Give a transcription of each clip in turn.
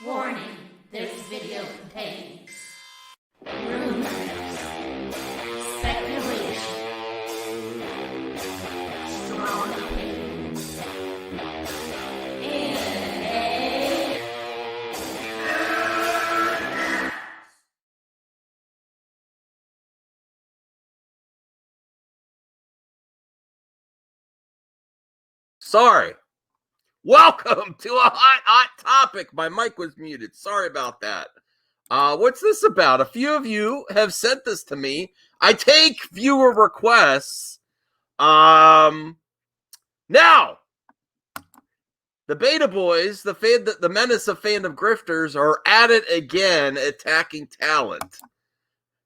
Warning, this video contains rumors, speculation, strong opinions, and Sorry. Welcome to a hot topic. My mic was muted. Sorry about that. What's this about? A few of you have sent this to me. I take viewer requests. Now, the Beta Boys, the menace of fandom grifters, are at it again, attacking talent.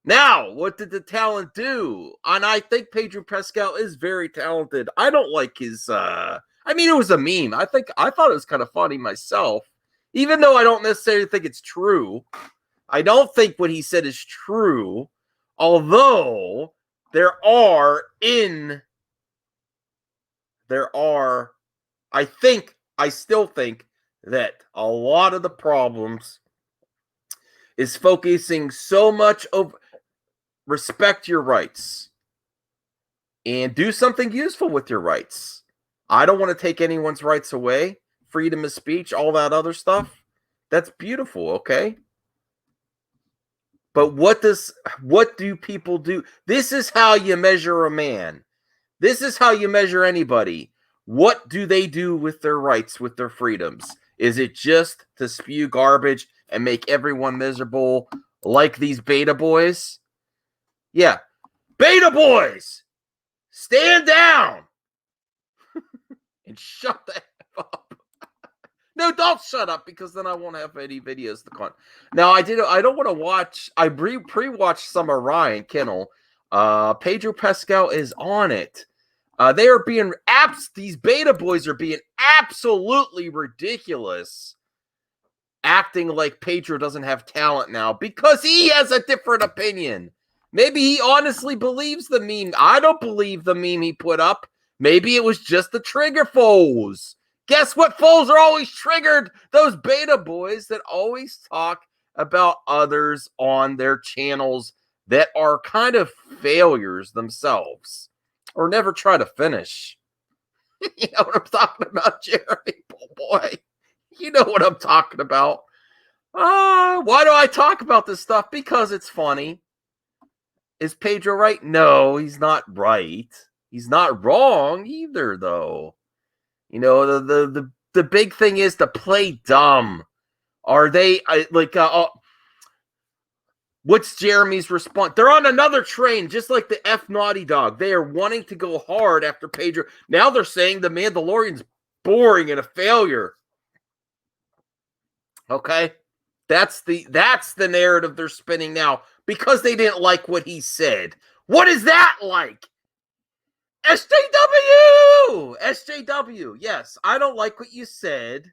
Now, what did the talent do? And I think Pedro Pascal is very talented. I don't like his it was a meme. I thought it was kind of funny myself, even though I don't necessarily think it's true. I don't think what he said is true, although I still think that a lot of the problems is focusing so much over respect your rights and do something useful with your rights. I don't want to take anyone's rights away. Freedom of speech, all that other stuff. That's beautiful, okay? But what do people do? This is how you measure a man. This is how you measure anybody. What do they do with their rights, with their freedoms? Is it just to spew garbage and make everyone miserable like these beta boys? Yeah. Beta boys! Stand down! And shut the F up. No, don't shut up, because then I won't have any videos to con. Now, I don't want to watch. I pre-watched some of Ryan Kennel. Pedro Pascal is on it. They are being these beta boys are being absolutely ridiculous, acting like Pedro doesn't have talent now because he has a different opinion. Maybe he honestly believes the meme. I don't believe the meme he put up. Maybe it was just the trigger foes. Guess what foes are always triggered? Those beta boys that always talk about others on their channels that are kind of failures themselves or never try to finish. You know what I'm talking about, Jeremy? Boy, you know what I'm talking about. Why do I talk about this stuff? Because it's funny. Is Pedro right? No, he's not right. He's not wrong either, though. You know, the big thing is to play dumb. Are they what's Jeremy's response? They're on another train, just like the F Naughty Dog. They are wanting to go hard after Pedro. Now they're saying the Mandalorian's boring and a failure. Okay? That's the narrative they're spinning now because they didn't like what he said. What is that like? SJW. Yes, I don't like what you said.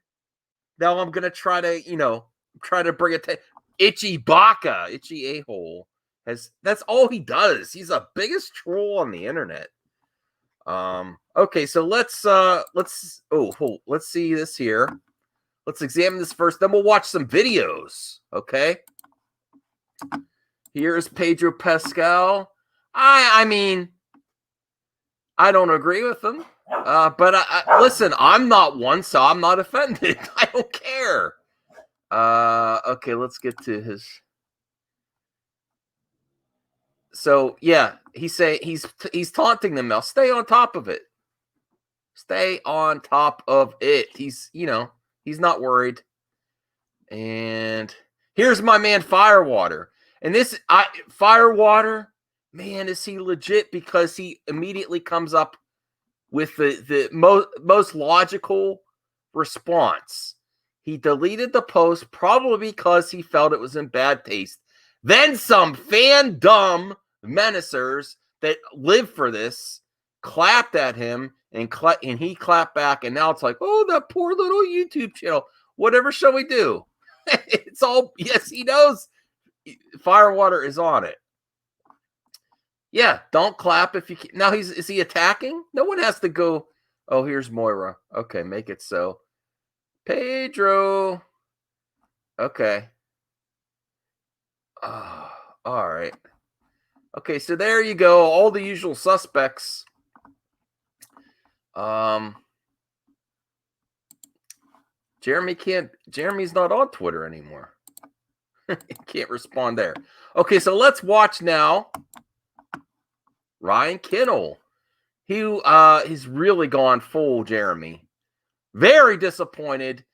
Now I'm going to try to bring it to Itchy Baka, Itchy A-hole. That's all he does. He's the biggest troll on the internet. Okay, so let's see this here. Let's examine this first, then we'll watch some videos, okay? Here's Pedro Pascal. I mean, I don't agree with him, but listen, I'm not one, so I'm not offended. I don't care. Okay, let's get to his. So yeah, he's taunting them now. Stay on top of it. Stay on top of it. He's not worried. And here's my man Firewater, and Firewater. Man, is he legit? Because he immediately comes up with the most logical response. He deleted the post probably because he felt it was in bad taste. Then some fandom menacers that live for this clapped at him, and he clapped back, and now it's like, oh, that poor little YouTube channel. Whatever shall we do? It's all, yes, he knows Firewater is on it. Yeah, don't clap if you can. Now is he attacking? No one has to go. Oh, here's Moira. Okay, make it so. Pedro. Okay. All right. Okay, so there you go. All the usual suspects. Jeremy's not on Twitter anymore. He can't respond there. Okay, so let's watch now. Ryan Kennel. He's really gone full Jeremy. Very disappointed.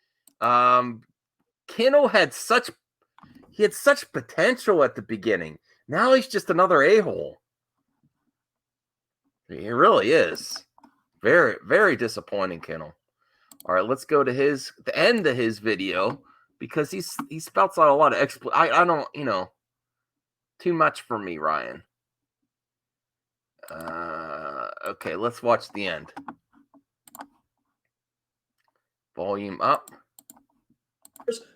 Kennel had such potential at the beginning. Now he's just another a-hole. He really is. Very, very disappointing, Kennel. All right, let's go to the end of his video because he spouts out a lot of I don't, too much for me, Ryan. Okay, let's watch the end. Volume up.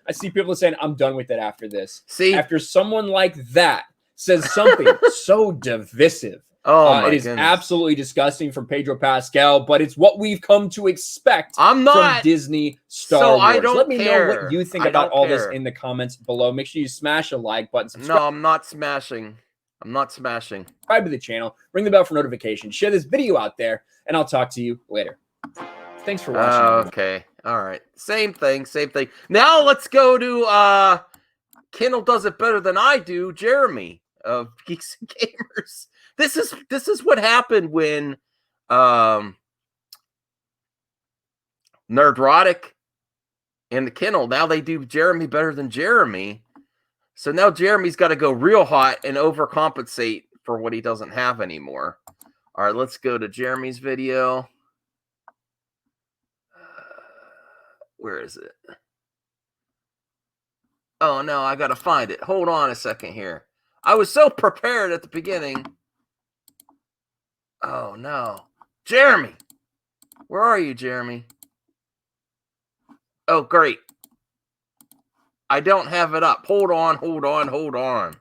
I see people saying, I'm done with it after this. See? After someone like that says something so divisive. Oh, my it is goodness. absolutely disgusting from Pedro Pascal, but it's what we've come to expect from Disney Star Wars. I don't Let me care. know what you think about all this in the comments below. Make sure you smash a like button. Subscribe. No, I'm not smashing. Subscribe to the channel. Ring the bell for notifications. Share this video out there, and I'll talk to you later. Thanks for watching. Okay. All right. Same thing. Now let's go to Kennel does it better than I do, Jeremy of Geeks and Gamers. This is what happened when Nerdrotic and the Kennel, now they do Jeremy better than Jeremy. So now Jeremy's got to go real hot and overcompensate for what he doesn't have anymore. All right, let's go to Jeremy's video. Where is it? Oh, no, I got to find it. Hold on a second here. I was so prepared at the beginning. Oh, no. Jeremy! Where are you, Jeremy? Oh, great. I don't have it up. Hold on.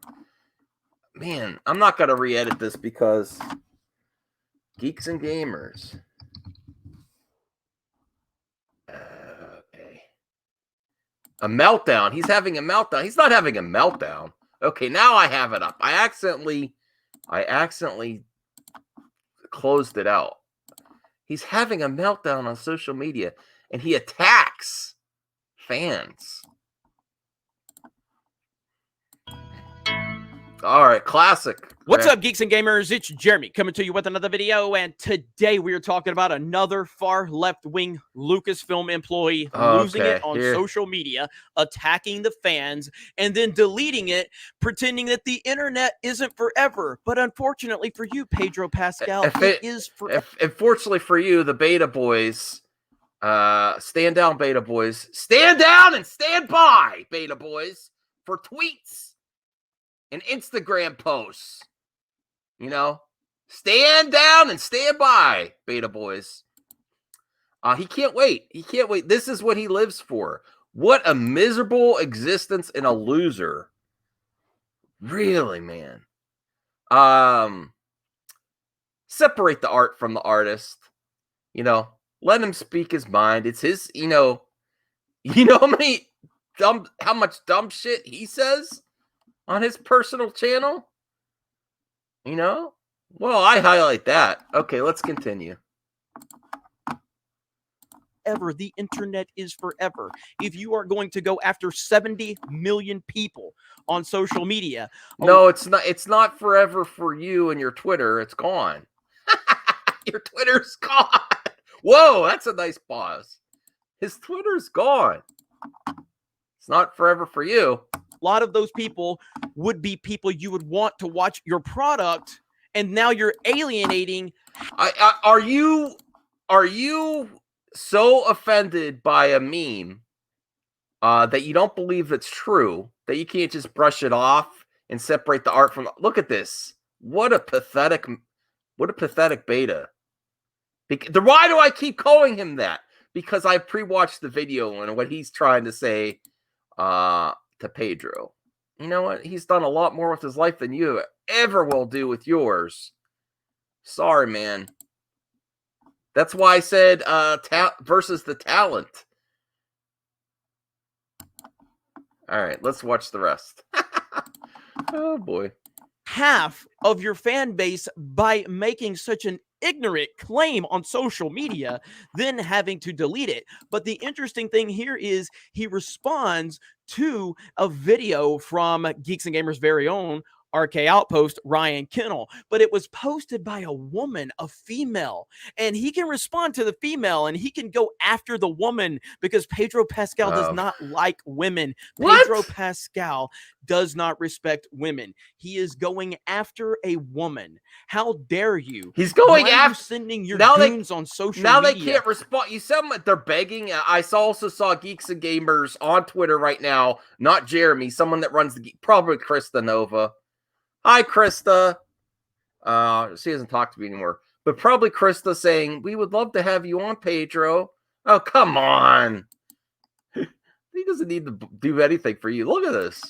Man, I'm not going to re-edit this because Geeks and Gamers. Okay. A meltdown. He's having a meltdown. He's not having a meltdown. Okay, now I have it up. I accidentally closed it out. He's having a meltdown on social media, and he attacks fans. All right, classic. What's up, Geeks and Gamers? It's Jeremy coming to you with another video, and today we are talking about another far left-wing Lucasfilm employee losing it on social media, attacking the fans, and then deleting it, pretending that the internet isn't forever. But unfortunately for you, Pedro Pascal, it is forever. Unfortunately for you, the beta boys, stand down, beta boys. Stand down and stand by, beta boys, for tweets and Instagram posts. Stand down and stand by, beta boys. He can't wait. This is what he lives for. What a miserable existence and a loser. Really, man. Separate the art from the artist. Let him speak his mind. It's his, how much dumb shit he says on his personal channel? Well, I highlight that. Okay, let's continue. The internet is forever. If you are going to go after 70 million people on social media. No, it's not. It's not forever for you and your Twitter. It's gone. Your Twitter's gone. Whoa, that's a nice pause. His Twitter's gone. It's not forever for you. A lot of those people would be people you would want to watch your product, and now you're alienating. Are you so offended by a meme that you don't believe it's true, that you can't just brush it off and separate the art from? Look at this. What a pathetic beta. Why do I keep calling him that? Because I pre-watched the video and what he's trying to say to Pedro. You know what? He's done a lot more with his life than you ever will do with yours. Sorry, man. That's why I said versus the talent. All right, let's watch the rest. Oh boy. Half of your fan base by making such an ignorant claim on social media, then having to delete it. But the interesting thing here is he responds to a video from Geeks and Gamers' very own RK Outpost, Ryan Kennel, but it was posted by a woman, a female, and he can respond to the female and he can go after the woman because Pedro Pascal does not like women. What? Pedro Pascal does not respect women. He is going after a woman. How dare you? He's going Why are you after sending your now goons on social now media? they can't respond. You said they're begging. I also saw Geeks and Gamers on Twitter right now. Not Jeremy, someone that runs the probably Krista Nova. Hi, Krista. She hasn't talked to me anymore, but probably Krista saying, we would love to have you on, Pedro. Oh, come on. He doesn't need to do anything for you. Look at this.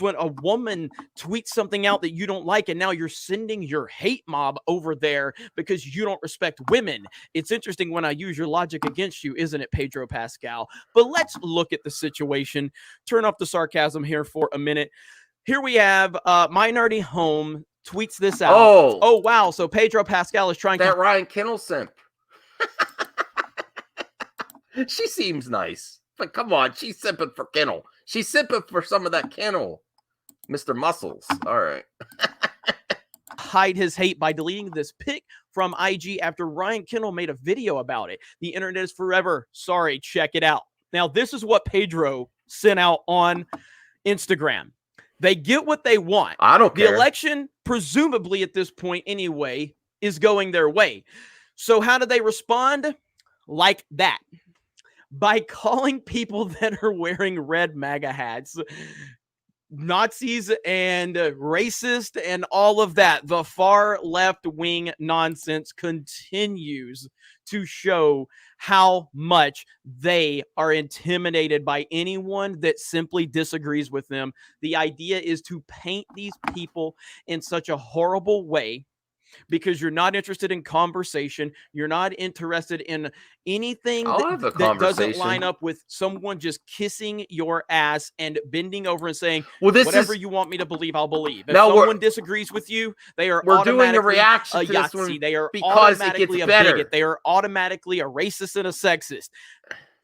When a woman tweets something out that you don't like, and now you're sending your hate mob over there because you don't respect women. It's interesting when I use your logic against you, isn't it, Pedro Pascal? But let's look at the situation. Turn off the sarcasm here for a minute. Here we have Minority Home tweets this out. Oh, wow. So Pedro Pascal is trying that Ryan Kennel simp. She seems nice. But come on, she's simping for Kennel. She's simping for some of that Kennel. Mr. Muscles. All right. Hide his hate by deleting this pic from IG after Ryan Kennel made a video about it. The internet is forever. Sorry, check it out. Now, this is what Pedro sent out on Instagram. They get what they want. I don't care. The election, presumably at this point anyway, is going their way. So how do they respond? Like that. By calling people that are wearing red MAGA hats Nazis and racist and all of that. The far left-wing nonsense continues to show how much they are intimidated by anyone that simply disagrees with them. The idea is to paint these people in such a horrible way because you're not interested in conversation. You're not interested in anything that doesn't line up with someone just kissing your ass and bending over and saying, whatever you want me to believe, I'll believe. If someone disagrees with you, they are automatically doing a reaction a to this one Yahtzee. They are because automatically it a gets better. bigot. They are automatically a racist and a sexist.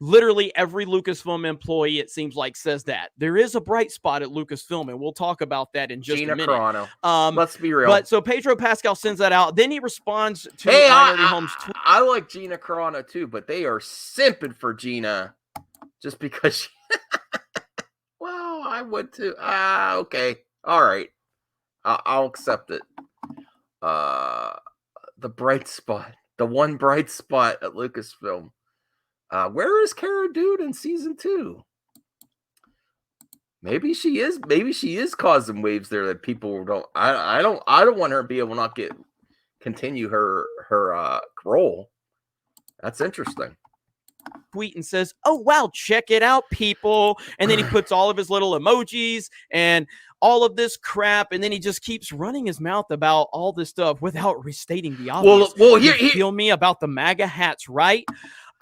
Literally every Lucasfilm employee, it seems like, says that. There is a bright spot at Lucasfilm, and we'll talk about that in just a minute. Carano. Let's be real. But so Pedro Pascal sends that out. Then he responds to Minority Home's tweet. I like Gina Carano too, but they are simping for Gina just because she... Well, I would too. Okay. All right. I'll accept it. The bright spot. The one bright spot at Lucasfilm. Where is Cara Dune in season 2? Maybe she is causing waves there that people don't. I don't want her to be able to not continue her role. That's interesting. Tweet and says, "Oh wow, check it out, people!" And then he puts all of his little emojis and all of this crap, and then he just keeps running his mouth about all this stuff without restating the obvious. Well, you feel me about the MAGA hats, right?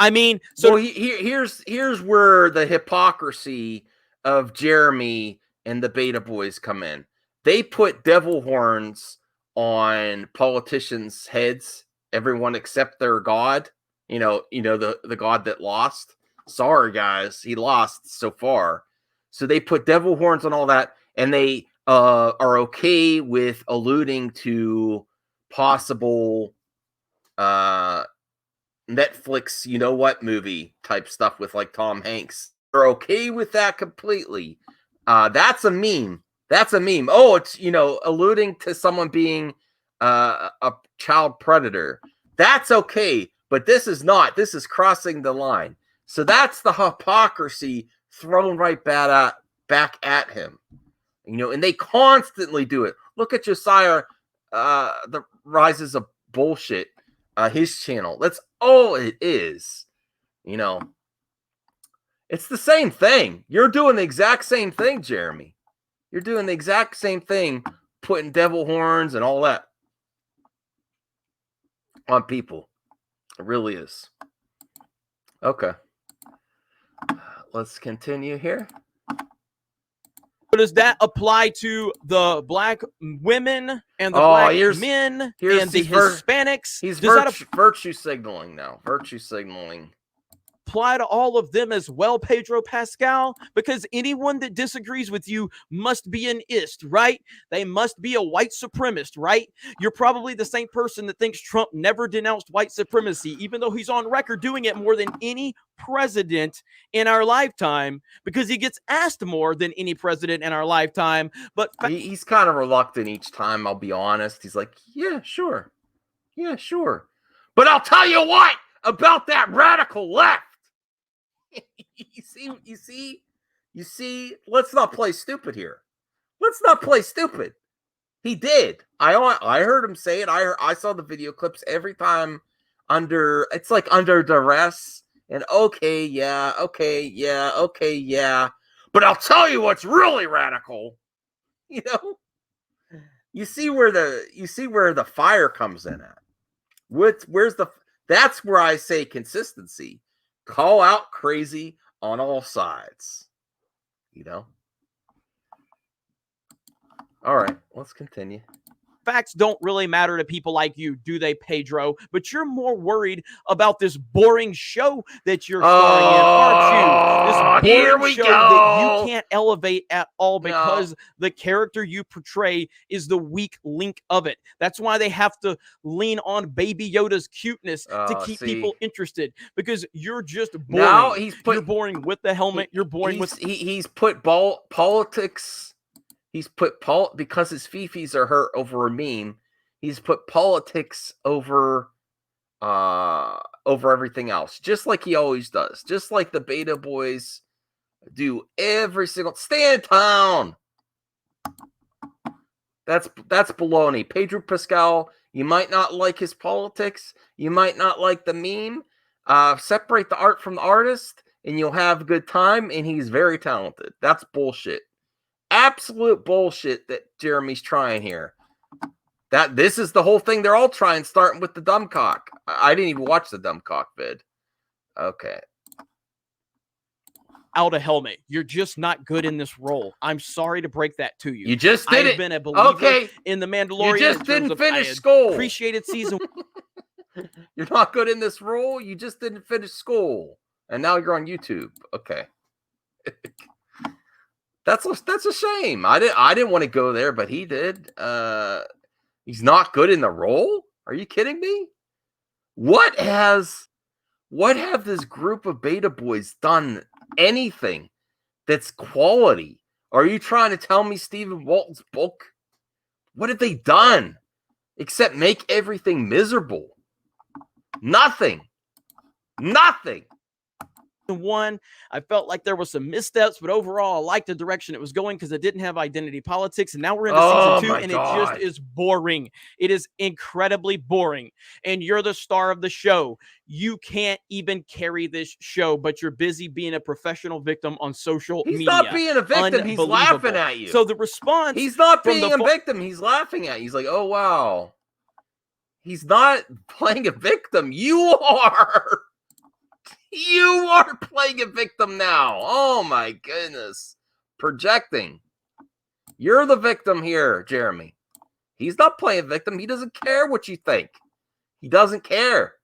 I mean, so here's where the hypocrisy of Jeremy and the Beta Boys come in. They put devil horns on politicians' heads, everyone except their god. You know the god that lost. Sorry, guys, he lost so far. So they put devil horns on all that, and they are okay with alluding to possible Netflix, you know what movie type stuff with like Tom Hanks. They're okay with that completely. That's a meme. That's a meme. Oh, it's alluding to someone being a child predator. That's okay, but this is not. This is crossing the line. So that's the hypocrisy thrown right back at him. And they constantly do it. Look at Josiah, the Rises of Bullshit. His channel. That's all it is. It's the same thing. You're doing the exact same thing, Jeremy. You're doing the exact same thing, putting devil horns and all that on people. It really is. Okay. Let's continue here. Does that apply to the black women and the black men and the Hispanics? He's Does virtue signaling now. Virtue signaling. Apply to all of them as well, Pedro Pascal? Because anyone that disagrees with you must be an ist, right? They must be a white supremacist, right? You're probably the same person that thinks Trump never denounced white supremacy, even though he's on record doing it more than any president in our lifetime, because he gets asked more than any president in our lifetime. But he's kind of reluctant each time, I'll be honest. He's like, yeah, sure. Yeah, sure. But I'll tell you what about that radical left. You see, let's not play stupid here. Let's not play stupid. He did. I heard him say it. I saw the video clips every time under duress and okay, yeah. But I'll tell you what's really radical. You know? You see where the fire comes in at. That's where I say consistency. Call out crazy on all sides. You know? All right, let's continue. Facts don't really matter to people like you, do they, Pedro? But you're more worried about this boring show that you're starring in, aren't you? This boring show that you can't elevate at all because the character you portray is the weak link of it. That's why they have to lean on Baby Yoda's cuteness to keep people interested, because you're just boring. Now you're boring with the helmet. You're boring with... He's put politics... because his fifis are hurt over a meme. He's put politics over everything else, just like he always does. Just like the Beta Boys do every single. Stay in town. That's baloney. Pedro Pascal. You might not like his politics. You might not like the meme. Separate the art from the artist, and you'll have a good time. And he's very talented. That's bullshit. Absolute bullshit that Jeremy's trying here. This is the whole thing they're all trying, starting with the dumb cock. I didn't even watch the dumb cock vid. Okay. Out of helmet. You're just not good in this role. I'm sorry to break that to you. You just did it. I've been a believer in the Mandalorian. You just didn't finish school. Appreciated season. You're not good in this role. You just didn't finish school. And now you're on YouTube. Okay. That's a shame. I didn't want to go there, but he did. He's not good in the role? Are you kidding me? What have this group of Beta Boys done anything that's quality? Are you trying to tell me Stephen Walton's book? What have they done except make everything miserable? Nothing. One, I felt like there was some missteps, but overall I liked the direction it was going because it didn't have identity politics. And now we're into season 2 and it just is boring. It is incredibly boring. And you're the star of the show. You can't even carry this show, but you're busy being a professional victim on social media. He's not being a victim. He's laughing at you. So the response... He's not being a victim. He's laughing at you. He's like, oh, wow. He's not playing a victim. You are. You are playing a victim now. Oh, my goodness. Projecting. You're the victim here, Jeremy. He's not playing a victim. He doesn't care what you think. He doesn't care.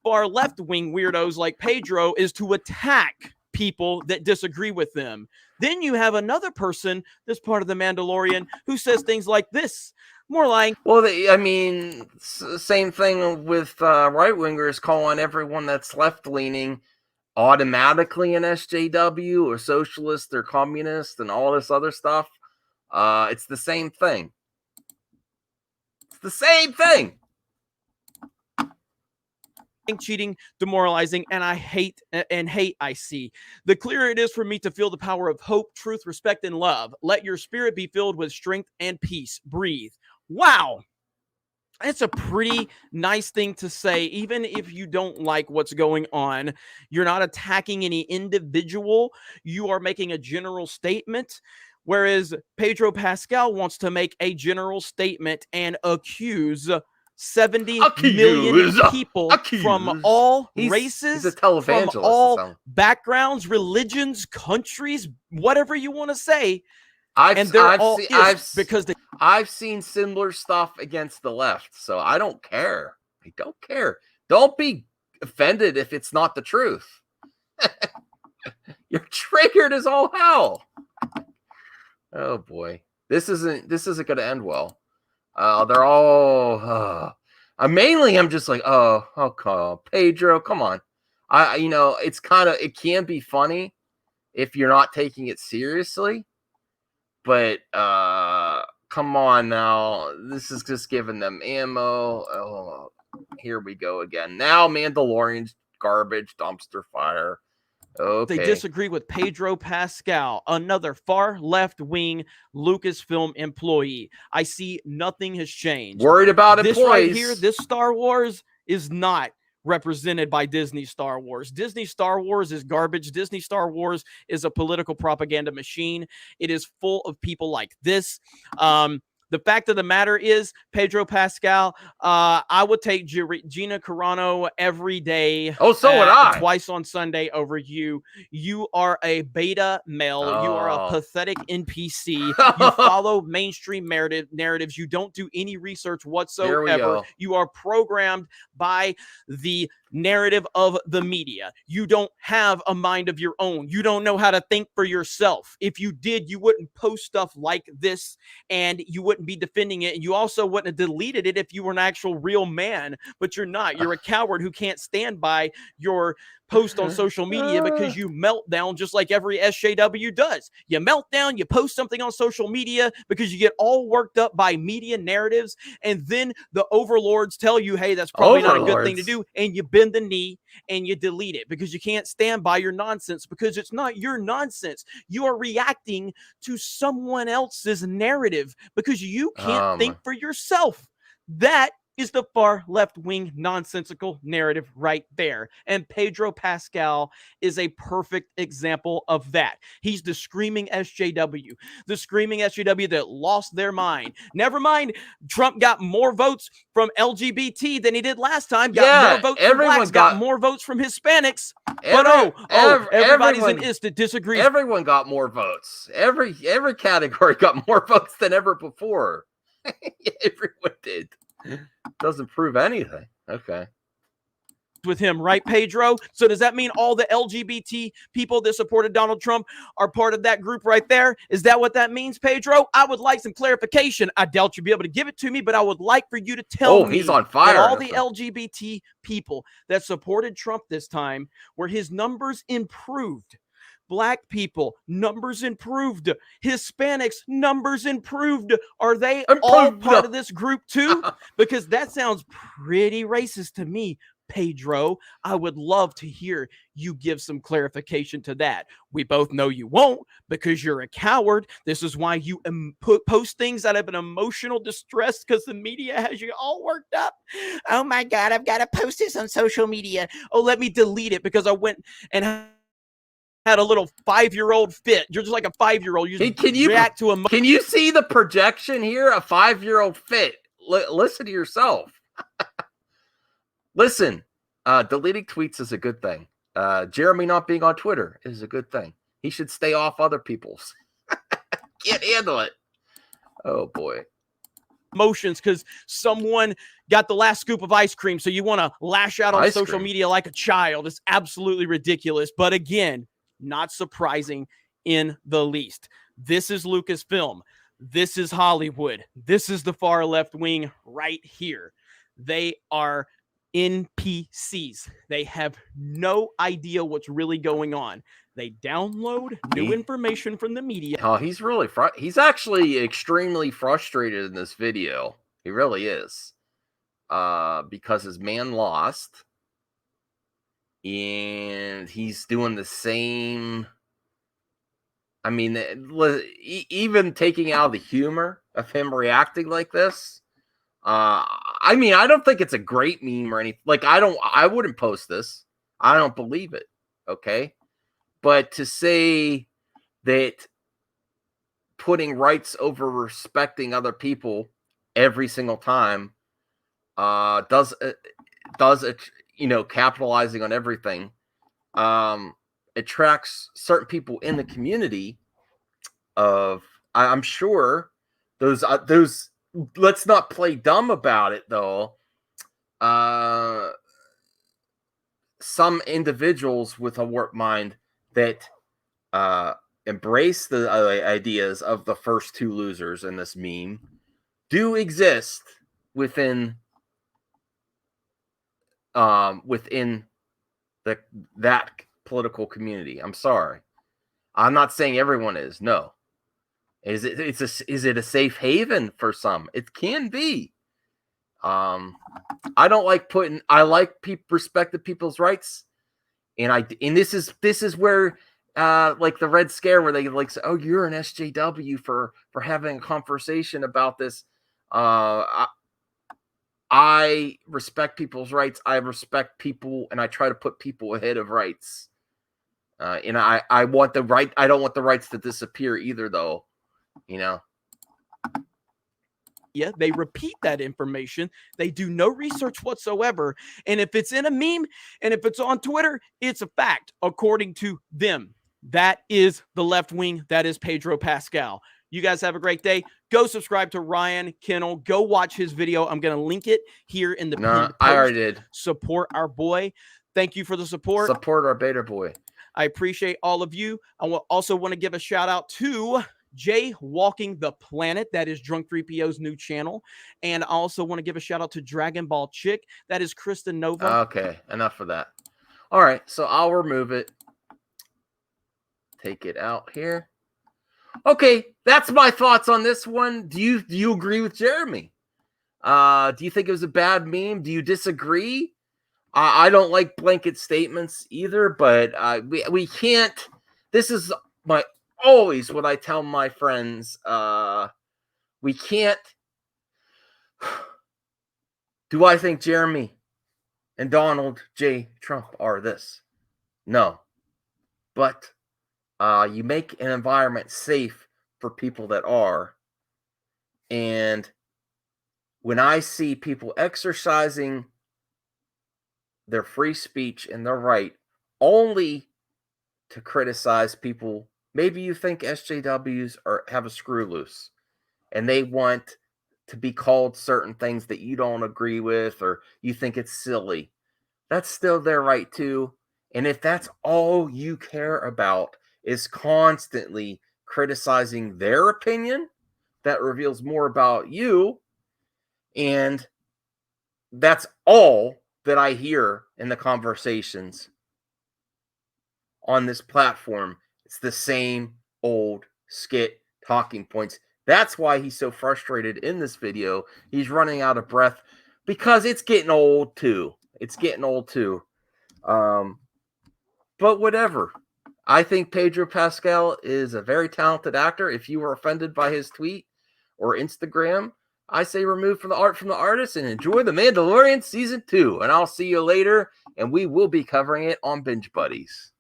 Far left-wing weirdos like Pedro is to attack people that disagree with them. Then you have another person that's part of the Mandalorian who says things like this. More like... Well, same thing with right-wingers calling everyone that's left-leaning automatically an SJW or socialist or communist and all this other stuff. It's the same thing. It's the same thing. Cheating, demoralizing, and hate I see. The clearer it is for me to feel the power of hope, truth, respect, and love. Let your spirit be filled with strength and peace. Breathe. Wow. It's a pretty nice thing to say, even if you don't like what's going on. You're not attacking any individual. You are making a general statement, whereas Pedro Pascal wants to make a general statement and accuse 70 million people from all races, he's a from televangelist, all backgrounds, religions, countries, whatever you want to say. I've seen similar stuff against the left, so I don't care. I don't care. Don't be offended if it's not the truth. You're triggered as all hell. Oh boy, this isn't going to end well. They're all. I'm just like, Pedro, come on. It can be funny if you're not taking it seriously, but come on now. This is just giving them ammo. Oh, here we go again. Now Mandalorian's garbage dumpster fire. Okay. They disagree with Pedro Pascal, another far left-wing Lucasfilm employee. I see nothing has changed. Worried about employees. This right here, this Star Wars is not represented by Disney Star Wars. Disney Star Wars is garbage. Disney Star Wars is a political propaganda machine. It is full of people like this. The fact of the matter is, Pedro Pascal, I would take Gina Carano every day. Oh, so would I. Twice on Sunday over you. You are a beta male. You are a pathetic NPC. You follow mainstream narratives. You don't do any research whatsoever. You are programmed by the narrative of the media. You don't have a mind of your own. You don't know how to think for yourself. If you did, you wouldn't post stuff like this, and you wouldn't be defending it. And you also wouldn't have deleted it if you were an actual real man, but you're not. You're a coward who can't stand by your post on social media because you melt down just like every SJW does. You melt down, you post something on social media because you get all worked up by media narratives, and then the overlords tell you, hey, that's probably not a good thing to do, and you bend the knee and you delete it because you can't stand by your nonsense, because it's not your nonsense. You are reacting to someone else's narrative because you can't think for yourself. That is the far left-wing nonsensical narrative right there. And Pedro Pascal is a perfect example of that. He's the screaming SJW. The screaming SJW that lost their mind. Never mind, Trump got more votes from LGBT than he did last time. Got more votes from blacks, got more votes from Hispanics. Everybody's an instant disagree. Everyone got more votes. Every category got more votes than ever before. Everyone did. Doesn't prove anything. Okay. With him, right, Pedro? So does that mean all the LGBT people that supported Donald Trump are part of that group right there? Is that what that means, Pedro? I would like some clarification. I doubt you'll be able to give it to me, but I would like for you to tell me he's on fire. That all the LGBT people that supported Trump this time, were his numbers improved. Black people, numbers improved. Hispanics, numbers improved. Are they all part of this group too? Because that sounds pretty racist to me, Pedro. I would love to hear you give some clarification to that. We both know you won't because you're a coward. This is why you post things out of an emotional distress because the media has you all worked up. Oh my God, I've got to post this on social media. Oh, let me delete it because I went and had a little 5-year-old fit. You're just like a 5-year-old. You react to Can you see the projection here? A 5-year-old fit. Listen to yourself. Listen, deleting tweets is a good thing. Jeremy not being on Twitter is a good thing. He should stay off other people's. Can't handle it. Oh boy. Emotions because someone got the last scoop of ice cream, so you want to lash out on social media like a child. It's absolutely ridiculous. But again, not surprising in the least. This is Lucasfilm. This is Hollywood. This is the far left wing right here. They are NPCs. They have no idea what's really going on. They download new information from the media. Oh, he's really he's actually extremely frustrated in this video. He really is. Because his man lost. And he's doing the same. I mean, even taking out the humor of him reacting like this. I mean, I don't think it's a great meme or anything. Like, I wouldn't post this. I don't believe it. Okay. But to say that putting rights over respecting other people every single time, does it, capitalizing on everything, attracts certain people in the community of, I'm sure those, let's not play dumb about it though. Some individuals with a warped mind that embrace the ideas of the first two losers in this meme do exist within that political community. I'm sorry. I'm not saying everyone is. No. Is it a safe haven for some? It can be. I like respecting people's rights, and this is where like the Red Scare, where they like say, oh, you're an SJW for having a conversation about this. I respect people's rights. I respect people, and I try to put people ahead of rights. And I want the right. I don't want the rights to disappear either, though. Yeah, they repeat that information. They do no research whatsoever. And if it's in a meme and if it's on Twitter, it's a fact according to them. That is the left wing. That is Pedro Pascal. You guys have a great day. Go subscribe to Ryan Kennel. Go watch his video. I'm going to link it here in the pinned post. I already did. Support our boy. Thank you for the support. Support our beta boy. I appreciate all of you. I also want to give a shout out to Jay Walking the Planet. That is Drunk 3PO's new channel. And I also want to give a shout out to Dragon Ball Chick. That is Kristen Nova. Okay, enough of that. All right, so I'll remove it. Take it out here. Okay, that's my thoughts on this one. Do you agree with Jeremy? Do you think it was a bad meme? Do you disagree? I don't like blanket statements either, but we can't. This is always what I tell my friends. We can't. Do I think Jeremy and Donald J. Trump are this? No. But you make an environment safe for people that are. And when I see people exercising their free speech and their right only to criticize people, maybe you think SJWs have a screw loose and they want to be called certain things that you don't agree with or you think it's silly. That's still their right too. And if that's all you care about is constantly criticizing their opinion, that reveals more about you. And that's all that I hear in the conversations on this platform. It's the same old skit talking points. That's why he's so frustrated in this video. He's running out of breath because it's getting old too. But whatever. I think Pedro Pascal is a very talented actor. If you were offended by his tweet or Instagram, I say remove from the artist and enjoy The Mandalorian Season 2. And I'll see you later, and we will be covering it on Binge Buddies.